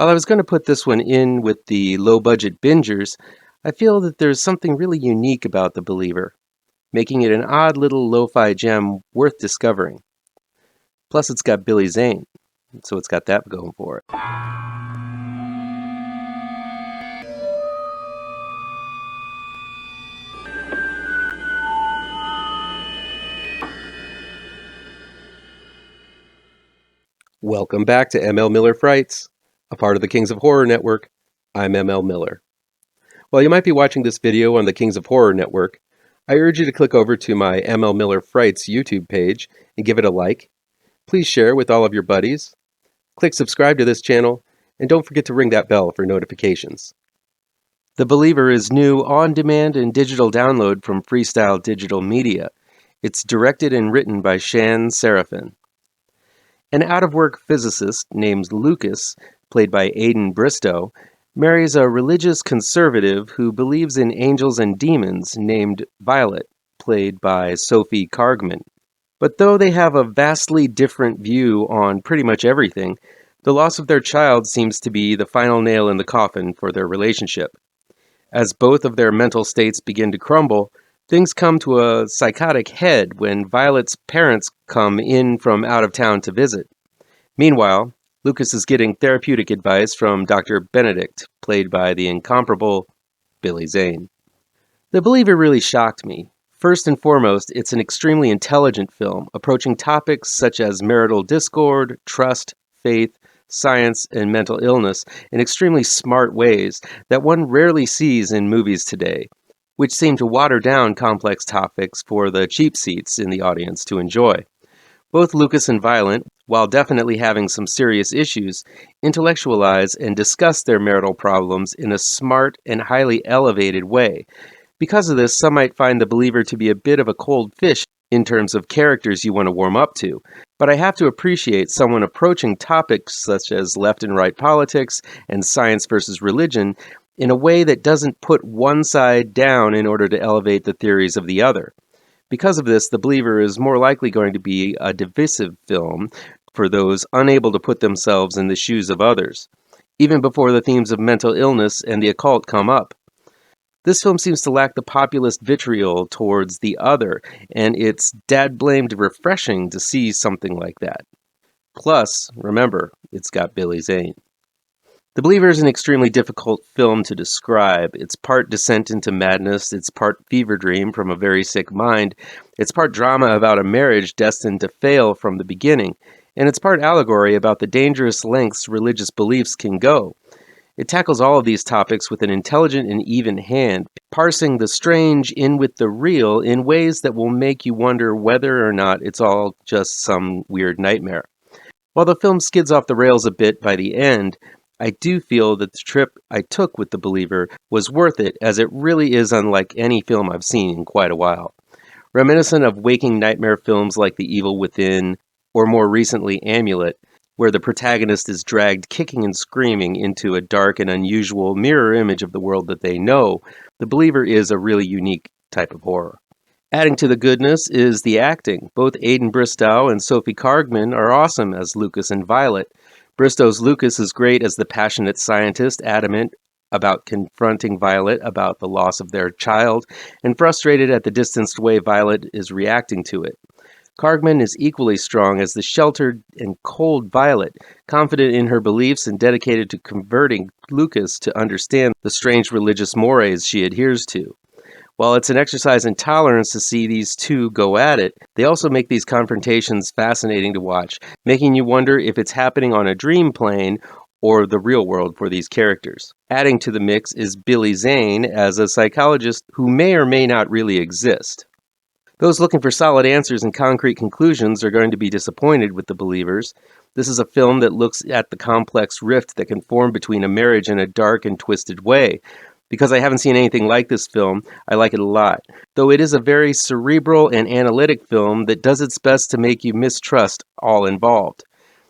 While I was going to put this one in with the low-budget bingers, I feel that there's something really unique about The Believer, making it an odd little lo-fi gem worth discovering. Plus, it's got Billy Zane, so it's got that going for it. Welcome back to ML Miller Frights, a part of the Kings of Horror Network. I'm ML Miller. While you might be watching this video on the Kings of Horror Network, I urge you to click over to my ML Miller Frights YouTube page and give it a like. Please share with all of your buddies. Click subscribe to this channel, and don't forget to ring that bell for notifications. The Believer is new on-demand and digital download from Freestyle Digital Media. It's directed and written by Shan Serafin. An out-of-work physicist named Lucas, played by Aidan Bristow, marries a religious conservative who believes in angels and demons named Violet, played by Sophie Cargman. But though they have a vastly different view on pretty much everything, the loss of their child seems to be the final nail in the coffin for their relationship. As both of their mental states begin to crumble, things come to a psychotic head when Violet's parents come in from out of town to visit. Meanwhile, Lucas is getting therapeutic advice from Dr. Benedict, played by the incomparable Billy Zane. The Believer really shocked me. First and foremost, it's an extremely intelligent film, approaching topics such as marital discord, trust, faith, science, and mental illness in extremely smart ways that one rarely sees in movies today, which seem to water down complex topics for the cheap seats in the audience to enjoy. Both Lucas and Violet, while definitely having some serious issues, intellectualize and discuss their marital problems in a smart and highly elevated way. Because of this, some might find The Believer to be a bit of a cold fish in terms of characters you want to warm up to. But I have to appreciate someone approaching topics such as left and right politics and science versus religion in a way that doesn't put one side down in order to elevate the theories of the other. Because of this, The Believer is more likely going to be a divisive film for those unable to put themselves in the shoes of others, even before the themes of mental illness and the occult come up. This film seems to lack the populist vitriol towards the other, and it's dad-blamed refreshing to see something like that. Plus, remember, it's got Billy Zane. The Believer is an extremely difficult film to describe. It's part descent into madness, it's part fever dream from a very sick mind, it's part drama about a marriage destined to fail from the beginning, and it's part allegory about the dangerous lengths religious beliefs can go. It tackles all of these topics with an intelligent and even hand, parsing the strange in with the real in ways that will make you wonder whether or not it's all just some weird nightmare. While the film skids off the rails a bit by the end, I do feel that the trip I took with The Believer was worth it, as it really is unlike any film I've seen in quite a while. Reminiscent of waking nightmare films like The Evil Within, or more recently Amulet, where the protagonist is dragged kicking and screaming into a dark and unusual mirror image of the world that they know, The Believer is a really unique type of horror. Adding to the goodness is the acting. Both Aidan Bristow and Sophie Cargman are awesome as Lucas and Violet. Bristow's Lucas is great as the passionate scientist, adamant about confronting Violet about the loss of their child, and frustrated at the distanced way Violet is reacting to it. Cargman is equally strong as the sheltered and cold Violet, confident in her beliefs and dedicated to converting Lucas to understand the strange religious mores she adheres to. While it's an exercise in tolerance to see these two go at it, they also make these confrontations fascinating to watch, making you wonder if it's happening on a dream plane or the real world for these characters. Adding to the mix is Billy Zane as a psychologist who may or may not really exist. Those looking for solid answers and concrete conclusions are going to be disappointed with The Believers. This is a film that looks at the complex rift that can form between a marriage in a dark and twisted way. Because I haven't seen anything like this film, I like it a lot. Though it is a very cerebral and analytic film that does its best to make you mistrust all involved.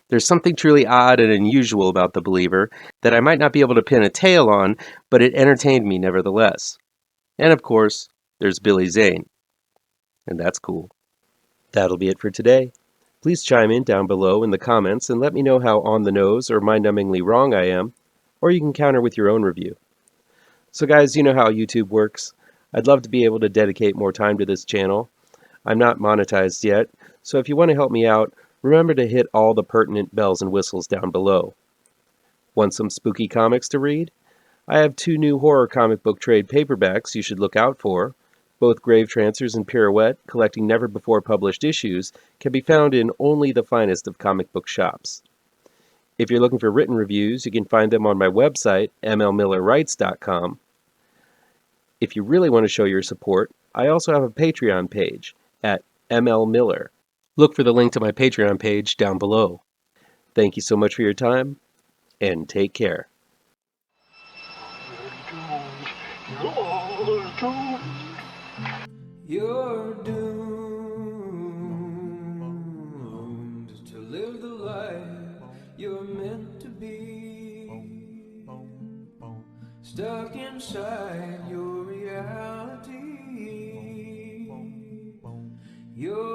There's something truly odd and unusual about The Believer that I might not be able to pin a tail on, but it entertained me nevertheless. And of course, there's Billy Zane. And that's cool. That'll be it for today. Please chime in down below in the comments and let me know how on the nose or mind-numbingly wrong I am. or you can counter with your own review. So guys, you know how YouTube works. I'd love to be able to dedicate more time to this channel. I'm not monetized yet, so if you want to help me out, remember to hit all the pertinent bells and whistles down below. Want some spooky comics to read? I have 2 new horror comic book trade paperbacks you should look out for. Both Gravetrancers and Pirouette, collecting never-before-published issues, can be found in only the finest of comic book shops. If you're looking for written reviews, you can find them on my website, mlmillerwrites.com. If you really want to show your support, I also have a Patreon page at mlmiller. Look for the link to my Patreon page down below. Thank you so much for your time, and take care. You're doomed to live the life you're meant to be, stuck inside your reality. You're